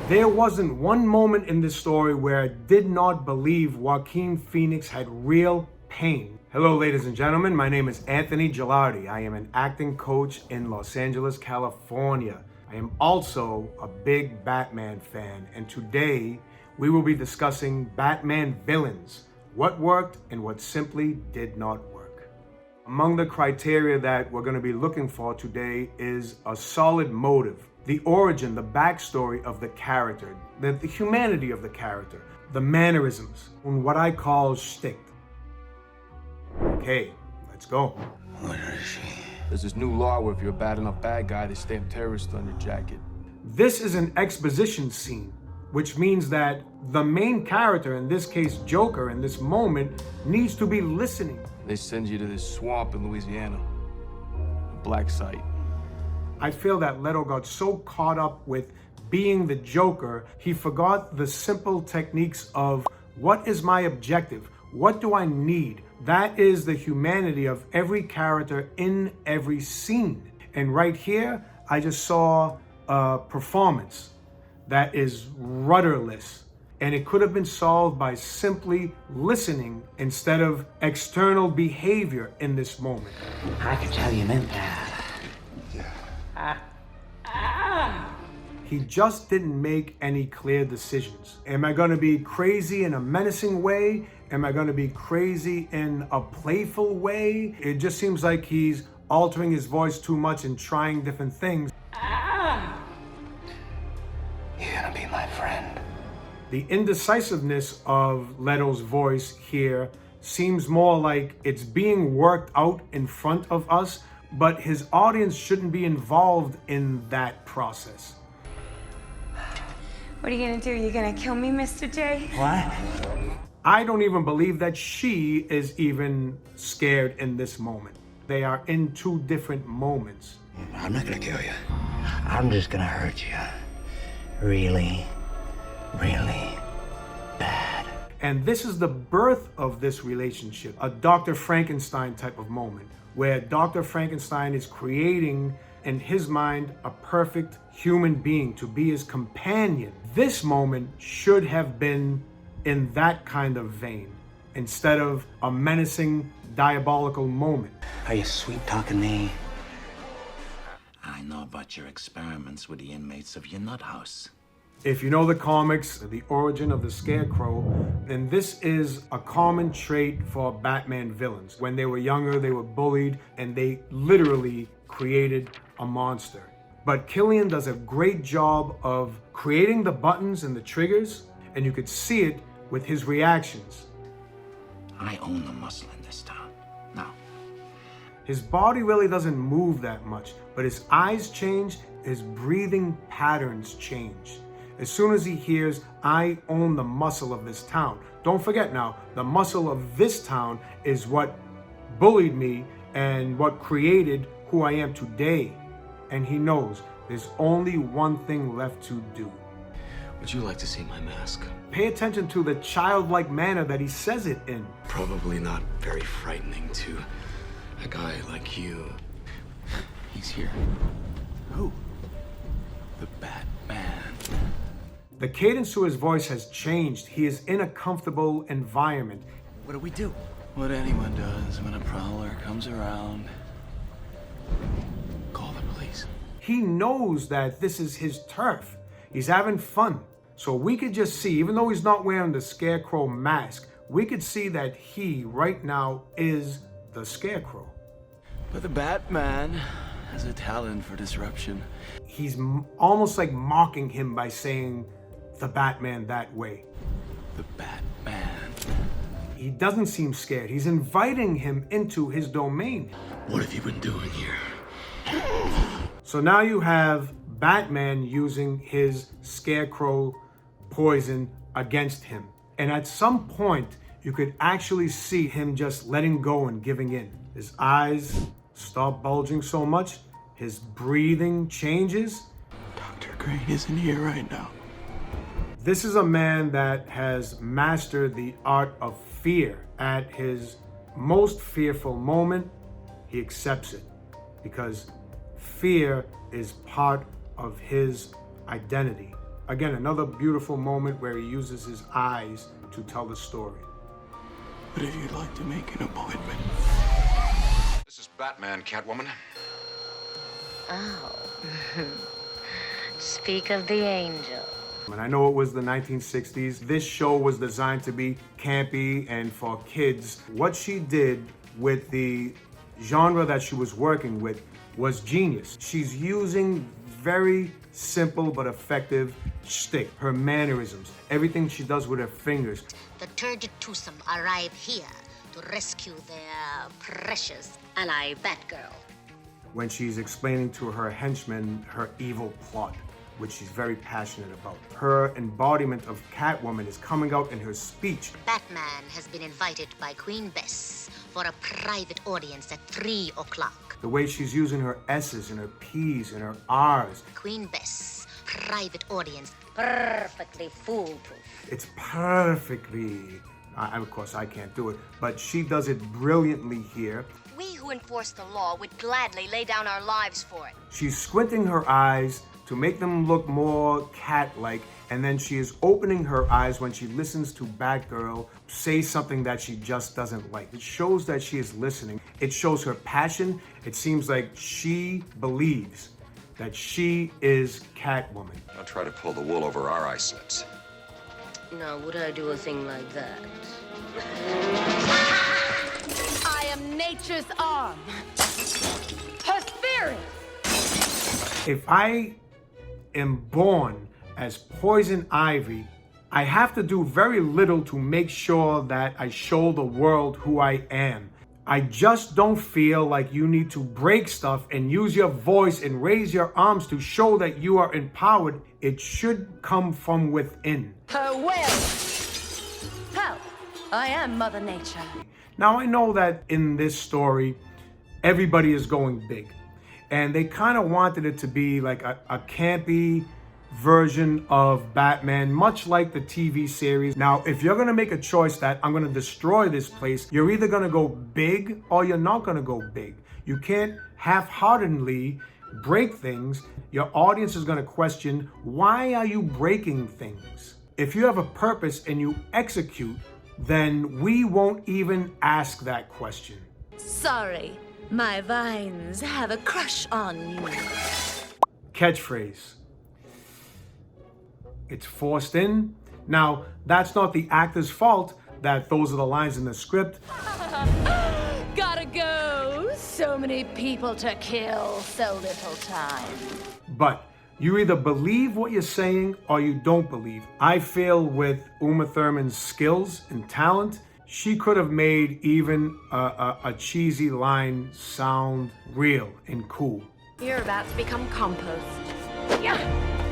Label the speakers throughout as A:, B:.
A: There wasn't one moment in this story where I did not believe Joaquin Phoenix had real pain. Hello, ladies and gentlemen. My name is Anthony Gilardi. I am an acting coach in Los Angeles, California. I am also a big Batman fan, and today we will be discussing Batman villains, what worked and what simply did not work. Among the criteria that we're going to be looking for today is a solid motive, the origin, the backstory of the character, the humanity of the character, the mannerisms, and what I call shtick. Okay, let's go.
B: What is she?
C: There's this new law where if you're a bad enough bad guy, they stamp terrorist on your jacket.
A: This is an exposition scene, which means that the main character, in this case Joker, in this moment, needs to be listening.
C: They send you to this swamp in Louisiana, a black site.
A: I feel that Leto got so caught up with being the Joker, he forgot the simple techniques of what is my objective? What do I need? That is the humanity of every character in every scene. And right here, I just saw a performance that is rudderless. And it could have been solved by simply listening instead of external behavior in this moment.
B: I could tell you meant that.
A: He just didn't make any clear decisions. Am I going to be crazy in a menacing way? Am I going to be crazy in a playful way? It just seems like he's altering his voice too much and trying different things.
B: You're gonna be my friend.
A: The indecisiveness of Leto's voice here seems more like it's being worked out in front of us, but his audience shouldn't be involved in that process.
D: What are you gonna do? You gonna kill me, Mr. J?
B: What?
A: I don't even believe that she is even scared in this moment. They are in two different moments.
B: I'm not gonna kill you. I'm just gonna hurt you. Really, really bad.
A: And this is the birth of this relationship, a Dr. Frankenstein type of moment, where Dr. Frankenstein is creating, in his mind, a perfect human being to be his companion. This moment should have been in that kind of vein, instead of a menacing, diabolical moment.
B: Are you sweet-talking me? I know about your experiments with the inmates of your nut house.
A: If you know the comics, the origin of the Scarecrow, then this is a common trait for Batman villains. When they were younger, they were bullied, and they literally created a monster. But Cillian does a great job of creating the buttons and the triggers, and you could see it with his reactions.
B: I own the muscle in this town. Now,
A: His body really doesn't move that much, but his eyes change, his breathing patterns change. As soon as he hears, I own the muscle of this town. Don't forget now, the muscle of this town is what bullied me and what created who I am today. And he knows there's only one thing left to do.
E: Would you like to see my mask?
A: Pay attention to the childlike manner that he says it in.
E: Probably not very frightening to a guy like you. He's here. Who? The Batman.
A: The cadence to his voice has changed. He is in a comfortable environment.
E: What do we do?
F: What anyone does when a prowler comes around.
E: Call the police.
A: He knows that this is his turf. He's having fun. So we could just see, even though he's not wearing the Scarecrow mask, we could see that he, right now, is the Scarecrow.
F: But the Batman has a talent for disruption.
A: He's almost like mocking him by saying the Batman that way.
F: The Batman.
A: He doesn't seem scared. He's inviting him into his domain.
E: What have you been doing here?
A: So now you have Batman using his Scarecrow poison against him. And at some point, you could actually see him just letting go and giving in. His eyes stop bulging so much. His breathing changes.
F: Dr. Crane isn't here right now.
A: This is a man that has mastered the art of fear. At his most fearful moment, he accepts it. Because fear is part of his identity. Again, another beautiful moment where he uses his eyes to tell the story.
C: But if you'd like to make an appointment.
G: This is Batman, Catwoman.
H: Oh. Speak of the angel.
A: And I know it was the 1960s. This show was designed to be campy and for kids. What she did with the genre that she was working with was genius. She's using very simple but effective shtick, her mannerisms, everything she does with her fingers.
H: The turgid twosome arrive here to rescue their precious ally Batgirl.
A: When she's explaining to her henchmen her evil plot, which she's very passionate about. Her embodiment of Catwoman is coming out in her speech.
H: Batman has been invited by Queen Bess for a private audience at 3 o'clock.
A: The way she's using her S's and her P's and her R's.
H: Queen Bess, private audience, perfectly foolproof.
A: It's perfectly, of course I can't do it, but she does it brilliantly here.
I: We who enforce the law would gladly lay down our lives for it.
A: She's squinting her eyes to make them look more cat-like, and then she is opening her eyes when she listens to Batgirl say something that she just doesn't like. It shows that she is listening. It shows her passion. It seems like she believes that she is Catwoman.
G: Don't try to pull the wool over our eye slits.
H: Now, would I do a thing like that?
I: I am nature's arm. Her spirit.
A: If I am born as Poison Ivy, I have to do very little to make sure that I show the world who I am. I just don't feel like you need to break stuff and use your voice and raise your arms to show that you are empowered. It should come from within.
I: Her will. Hell, I am Mother Nature.
A: Now, I know that in this story, everybody is going big. And they kind of wanted it to be like a campy version of Batman, much like the TV series. Now, if you're going to make a choice that I'm going to destroy this place, you're either going to go big or you're not going to go big. You can't half-heartedly break things. Your audience is going to question, why are you breaking things? If you have a purpose and you execute, then we won't even ask that question.
I: Sorry, my vines have a crush on you.
A: Catchphrase. It's forced in. Now, that's not the actor's fault that those are the lines in the script.
I: Gotta go. So many people to kill, so little time.
A: But you either believe what you're saying or you don't believe. I feel with Uma Thurman's skills and talent, she could have made even a cheesy line sound real and cool.
I: You're about to become compost. Yeah.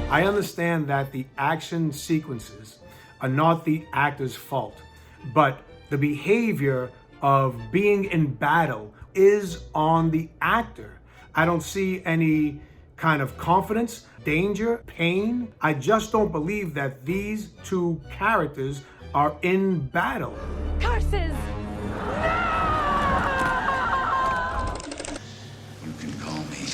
A: I understand that the action sequences are not the actor's fault, but the behavior of being in battle is on the actor. I don't see any kind of confidence, danger, pain. I just don't believe that these two characters are in battle.
I: Curses!
E: You can call me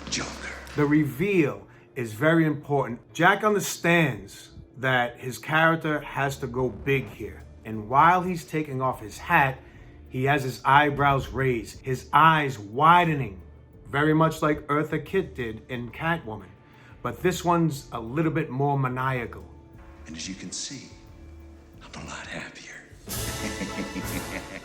E: Joker.
A: The reveal is very important. Jack understands that his character has to go big here. And while he's taking off his hat, he has his eyebrows raised, his eyes widening, very much like Eartha Kitt did in Catwoman. But this one's a little bit more maniacal.
E: And as you can see, I'm a lot happier.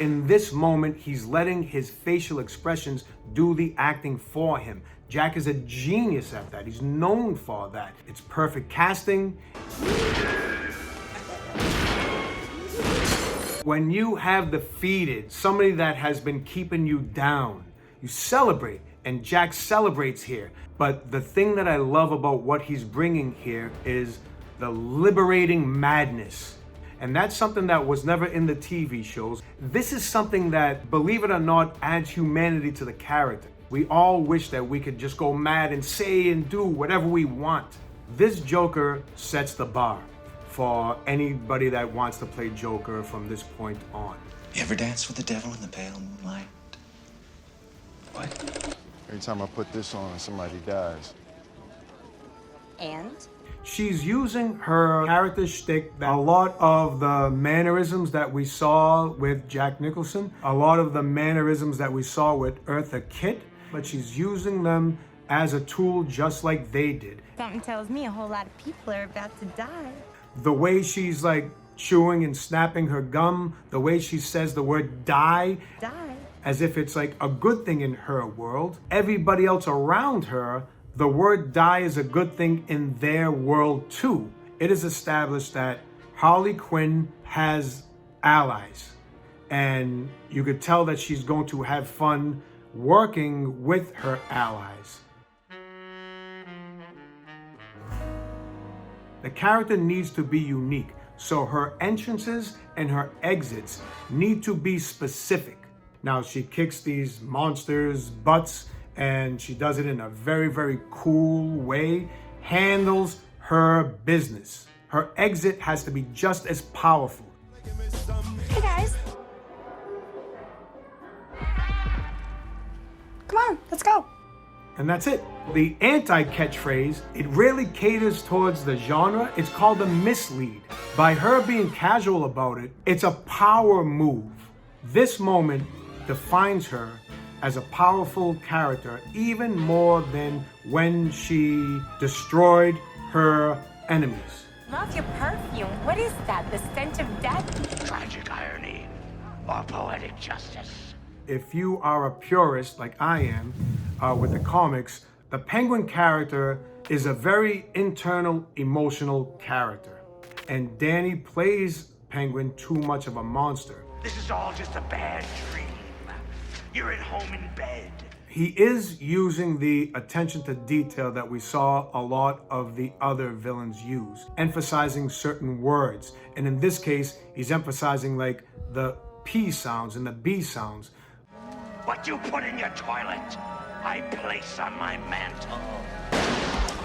A: In this moment, he's letting his facial expressions do the acting for him. Jack is a genius at that. He's known for that. It's perfect casting. When you have defeated somebody that has been keeping you down, you celebrate, and Jack celebrates here. But the thing that I love about what he's bringing here is the liberating madness. And that's something that was never in the TV shows. This is something that, believe it or not, adds humanity to the character. We all wish that we could just go mad and say and do whatever we want. This Joker sets the bar for anybody that wants to play Joker from this point on.
E: You ever dance with the devil in the pale moonlight? What?
J: Every time I put this on, somebody dies.
D: And?
A: She's using her character shtick, a lot of the mannerisms that we saw with Jack Nicholson, a lot of the mannerisms that we saw with Eartha Kitt, but she's using them as a tool just like they did.
D: Something tells me a whole lot of people are about to die.
A: The way she's like chewing and snapping her gum, the way she says the word die, as if it's like a good thing in her world. Everybody else around her, the word die is a good thing in their world too. It is established that Harley Quinn has allies, and you could tell that she's going to have fun working with her allies. The character needs to be unique, so her entrances and her exits need to be specific. Now, she kicks these monsters' butts, and she does it in a very, very cool way, handles her business. Her exit has to be just as powerful.
D: Hey guys. Come on, let's go.
A: And that's it. The anti-catchphrase, it really caters towards the genre. It's called a mislead. By her being casual about it, it's a power move. This moment defines her as a powerful character, even more than when she destroyed her enemies.
D: Love your perfume. What is that? The stench of death?
B: Tragic irony or poetic justice.
A: If you are a purist like I am with the comics, the Penguin character is a very internal, emotional character. And Danny plays Penguin too much of a monster.
B: This is all just a bad dream. You're at home in bed.
A: He is using the attention to detail that we saw a lot of the other villains use, emphasizing certain words. And in this case, he's emphasizing like the P sounds and the B sounds.
B: What you put in your toilet, I place on my mantle.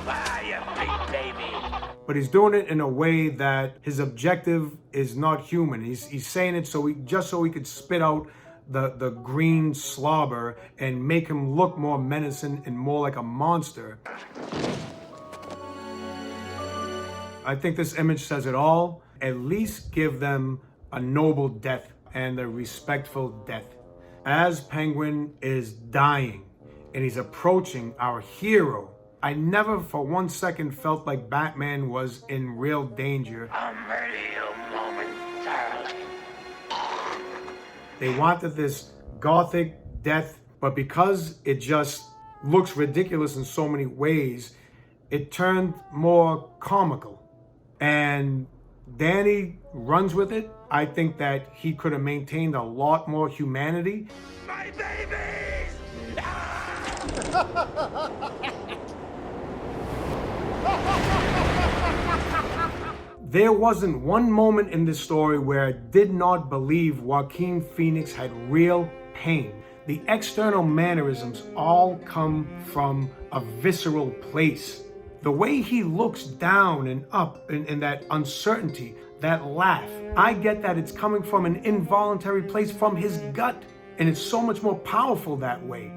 B: Ah, you big baby.
A: But he's doing it in a way that his objective is not human. He's saying it so he could spit out the green slobber and make him look more menacing and more like a monster. I think this image says it all. At least give them a noble death and a respectful death. As Penguin is dying and he's approaching our hero, I never for 1 second felt like Batman was in real danger.
B: I'll murder you momentarily.
A: They wanted this gothic death, but because it just looks ridiculous in so many ways, it turned more comical. And Danny runs with it. I think that he could have maintained a lot more humanity.
B: My babies!
A: There wasn't one moment in this story where I did not believe Joaquin Phoenix had real pain. The external mannerisms all come from a visceral place. The way he looks down and up in that uncertainty, that laugh, I get that it's coming from an involuntary place from his gut, and it's so much more powerful that way.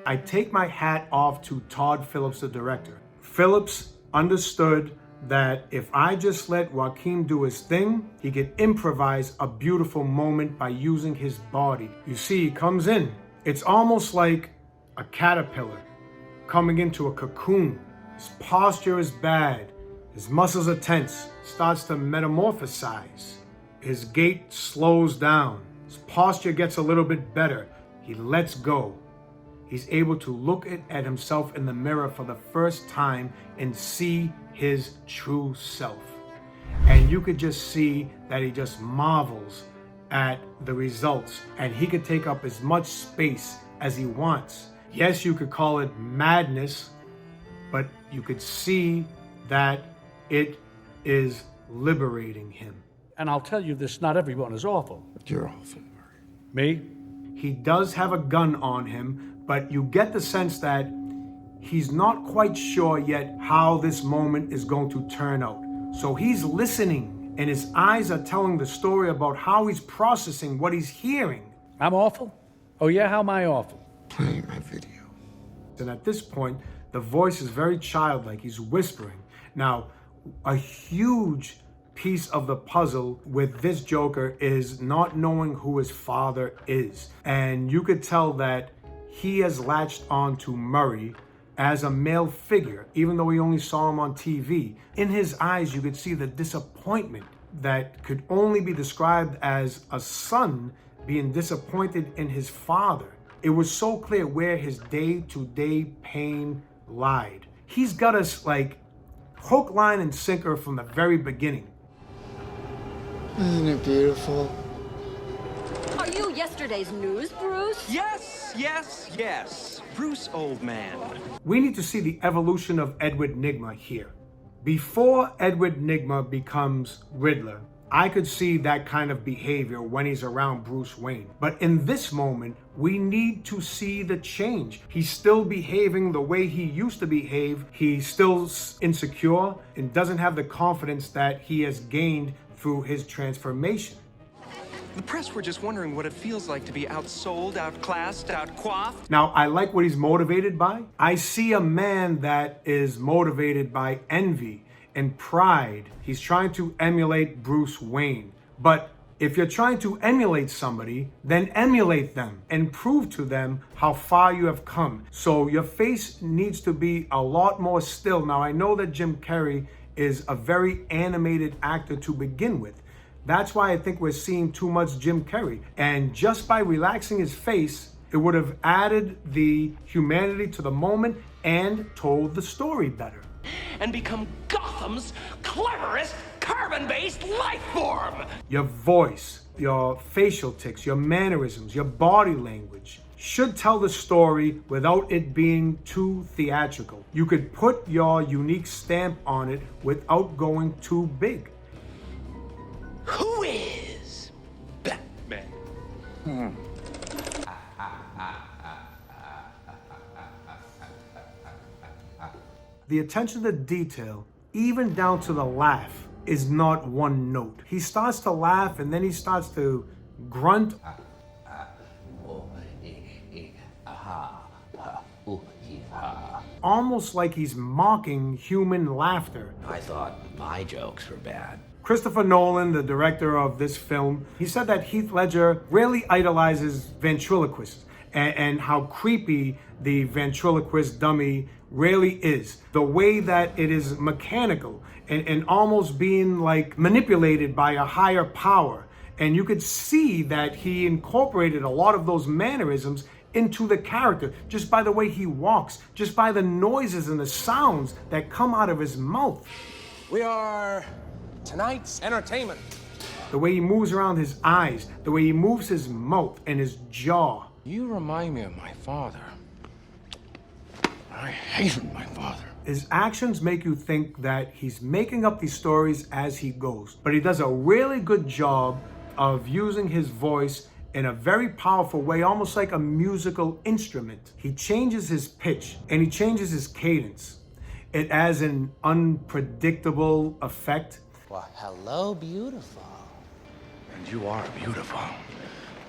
A: I take my hat off to Todd Phillips, the director. Phillips understood that if I just let Joaquin do his thing, he could improvise a beautiful moment by using his body. You see, he comes in. It's almost like a caterpillar coming into a cocoon. His posture is bad. His muscles are tense. Starts to metamorphosize. His gait slows down. His posture gets a little bit better. He lets go. He's able to look at himself in the mirror for the first time and see his true self. And you could just see that he just marvels at the results, and he could take up as much space as he wants. Yes, you could call it madness, but you could see that it is liberating him.
K: And I'll tell you this, not everyone is awful.
J: You're awful.
K: Me?
A: He does have a gun on him, but you get the sense that he's not quite sure yet how this moment is going to turn out. So he's listening and his eyes are telling the story about how he's processing what he's hearing.
K: I'm awful? Oh yeah, how am I awful?
E: Play my video.
A: And at this point, the voice is very childlike. He's whispering. Now, a huge piece of the puzzle with this Joker is not knowing who his father is. And you could tell that he has latched on to Murray as a male figure, even though he only saw him on TV. In his eyes, you could see the disappointment that could only be described as a son being disappointed in his father. It was so clear where his day-to-day pain lied. He's got us like hook, line, and sinker from the very beginning.
F: Isn't it beautiful?
I: Are you yesterday's news, Bruce?
L: Yes. Bruce, old man.
A: We need to see the evolution of Edward Nygma here. Before Edward Nygma becomes Riddler, I could see that kind of behavior when he's around Bruce Wayne. But in this moment, we need to see the change. He's still behaving the way he used to behave. He's still insecure and doesn't have the confidence that he has gained through his transformation.
L: The press were just wondering what it feels like to be outsold, outclassed, outcoiffed.
A: Now, I like what he's motivated by. I see a man that is motivated by envy and pride. He's trying to emulate Bruce Wayne. But if you're trying to emulate somebody, then emulate them and prove to them how far you have come. So your face needs to be a lot more still. Now, I know that Jim Carrey is a very animated actor to begin with. That's why I think we're seeing too much Jim Carrey. And just by relaxing his face, it would have added the humanity to the moment and told the story better.
L: And become Gotham's cleverest carbon-based life form.
A: Your voice, your facial tics, your mannerisms, your body language should tell the story without it being too theatrical. You could put your unique stamp on it without going too big.
L: Who is Batman?
A: The attention to detail, even down to the laugh, is not one note. He starts to laugh and then he starts to grunt. Almost like he's mocking human laughter.
B: I thought my jokes were bad.
A: Christopher Nolan, the director of this film, he said that Heath Ledger really idolizes ventriloquists and how creepy the ventriloquist dummy really is. The way that it is mechanical and almost being like manipulated by a higher power. And you could see that he incorporated a lot of those mannerisms into the character, just by the way he walks, just by the noises and the sounds that come out of his mouth.
M: We are tonight's entertainment.
A: The way he moves around his eyes, the way he moves his mouth and his jaw.
M: You remind me of my father. I hated my father.
A: His actions make you think that he's making up these stories as he goes, but he does a really good job of using his voice in a very powerful way, almost like a musical instrument. He changes his pitch and he changes his cadence. It has an unpredictable effect.
M: Well, hello, beautiful. And you are beautiful.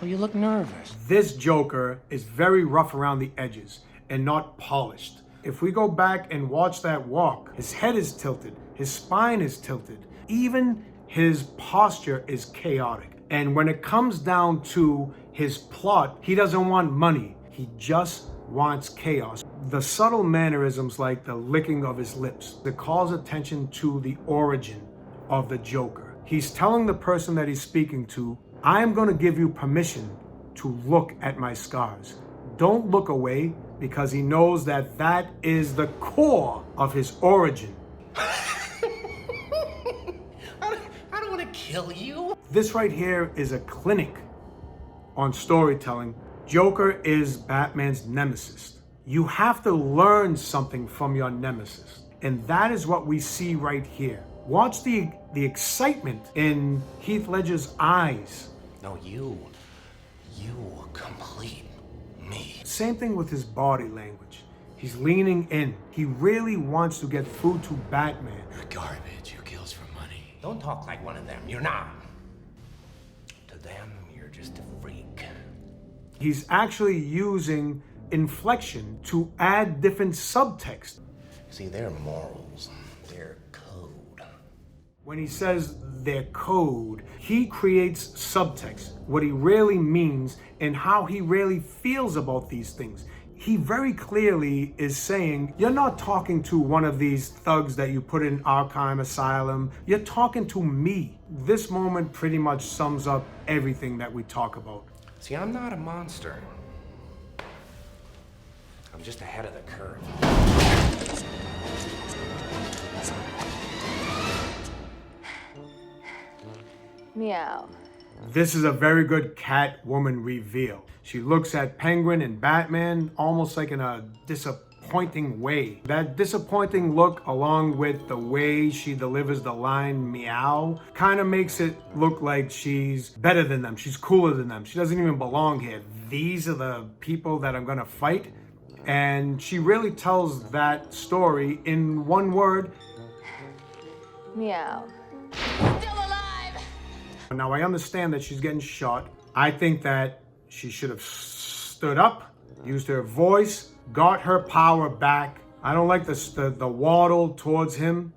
M: Well, you look nervous.
A: This Joker is very rough around the edges and not polished. If we go back and watch that walk, his head is tilted, his spine is tilted, even his posture is chaotic. And when it comes down to his plot, he doesn't want money. He just wants chaos. The subtle mannerisms like the licking of his lips that calls attention to the origin of the Joker. He's telling the person that he's speaking to, I am going to give you permission to look at my scars. Don't look away, because he knows that that is the core of his origin.
M: I don't want to kill you.
A: This right here is a clinic on storytelling. Joker is Batman's nemesis. You have to learn something from your nemesis. And that is what we see right here. Watch the excitement in Heath Ledger's eyes.
M: No, you complete me.
A: Same thing with his body language. He's leaning in. He really wants to get food to Batman.
M: You're garbage who kills for money. Don't talk like one of them. You're not. To them, you're just a freak.
A: He's actually using inflection to add different subtext.
M: See, their morals, their code.
A: When he says their code, he creates subtext, what he really means and how he really feels about these things. He very clearly is saying, you're not talking to one of these thugs that you put in Arkham Asylum. You're talking to me. This moment pretty much sums up everything that we talk about.
M: See, I'm not a monster. I'm just ahead of the curve.
I: Meow.
A: This is a very good Catwoman reveal. She looks at Penguin and Batman almost like in a disappointing way. That disappointing look, along with the way she delivers the line meow, kind of makes it look like she's better than them. She's cooler than them. She doesn't even belong here. These are the people that I'm gonna fight. And she really tells that story in one word.
I: Meow.
A: Now, I understand that she's getting shot. I think that she should have stood up, used her voice, got her power back. I don't like the waddle towards him.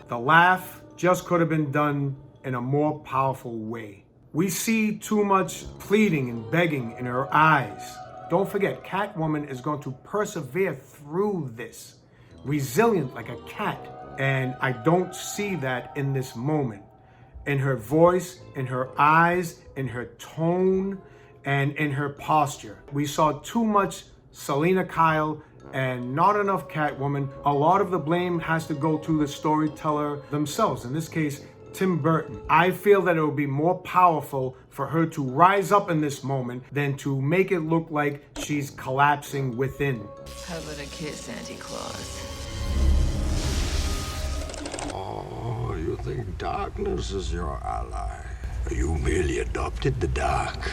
A: The laugh just could have been done in a more powerful way. We see too much pleading and begging in her eyes. Don't forget, Catwoman is going to persevere through this, resilient like a cat. And I don't see that in this moment. In her voice, in her eyes, in her tone, and in her posture. We saw too much Selina Kyle and not enough Catwoman. A lot of the blame has to go to the storyteller themselves. In this case, Tim Burton. I feel that it would be more powerful for her to rise up in this moment than to make it look like she's collapsing within.
N: How about a kiss, Santa Claus?
E: Oh, you think darkness is your ally? You merely adopted the dark.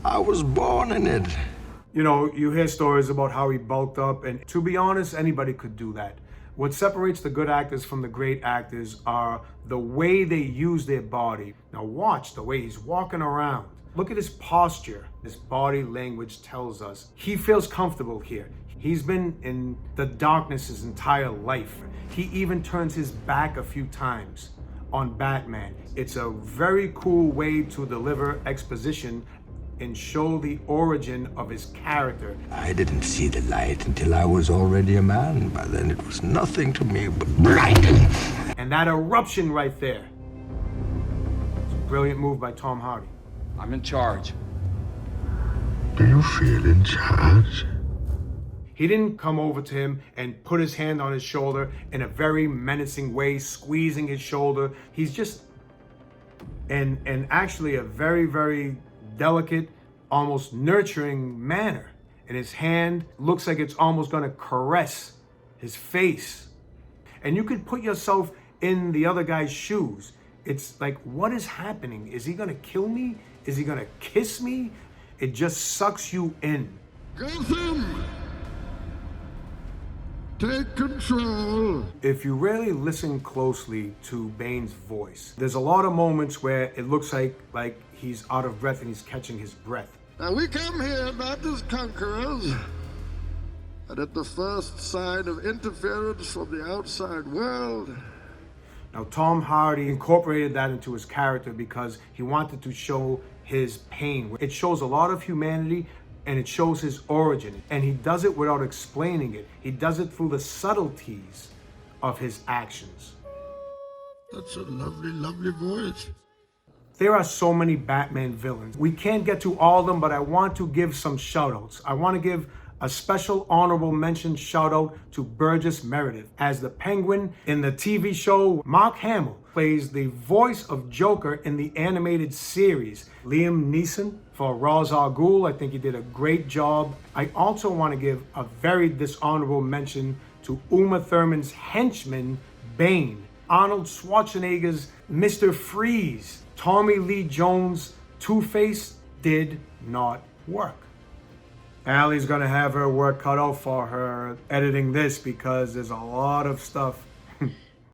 E: I was born in it.
A: You know, you hear stories about how he bulked up, and to be honest, anybody could do that. What separates the good actors from the great actors are the way they use their body. Now watch the way he's walking around. Look at his posture. His body language tells us he feels comfortable here. He's been in the darkness his entire life. He even turns his back a few times on Batman. It's a very cool way to deliver exposition and show the origin of his character.
E: I didn't see the light until I was already a man. By then it was nothing to me but blinding.
A: And that eruption right there. It's a brilliant move by Tom Hardy.
C: I'm in charge.
E: Do you feel in charge?
A: He didn't come over to him and put his hand on his shoulder in a very menacing way, squeezing his shoulder. He's just, and actually a very, very delicate, almost nurturing manner. And his hand looks like it's almost gonna caress his face. And you could put yourself in the other guy's shoes. It's like, what is happening? Is he gonna kill me? Is he gonna kiss me? It just sucks you in.
E: Gotham! Take control.
A: If you really listen closely to Bane's voice, there's a lot of moments where it looks like he's out of breath and he's catching his breath.
E: Now we come here not as conquerors, but at the first sign of interference from the outside world.
A: Now Tom Hardy incorporated that into his character because he wanted to show his pain. It shows a lot of humanity, and it shows his origin. And he does it without explaining it. He does it through the subtleties of his actions.
E: That's a lovely, lovely voice.
A: There are so many Batman villains. We can't get to all of them, but I want to give some shout outs. I want to give a special honorable mention shout out to Burgess Meredith. As the Penguin in the TV show, Mark Hamill plays the voice of Joker in the animated series. Liam Neeson for Ra's al Ghul, I think he did a great job. I also want to give a very dishonorable mention to Uma Thurman's henchman, Bane. Arnold Schwarzenegger's Mr. Freeze. Tommy Lee Jones' Two-Face did not work. Allie's gonna have her work cut out for her editing this because there's a lot of stuff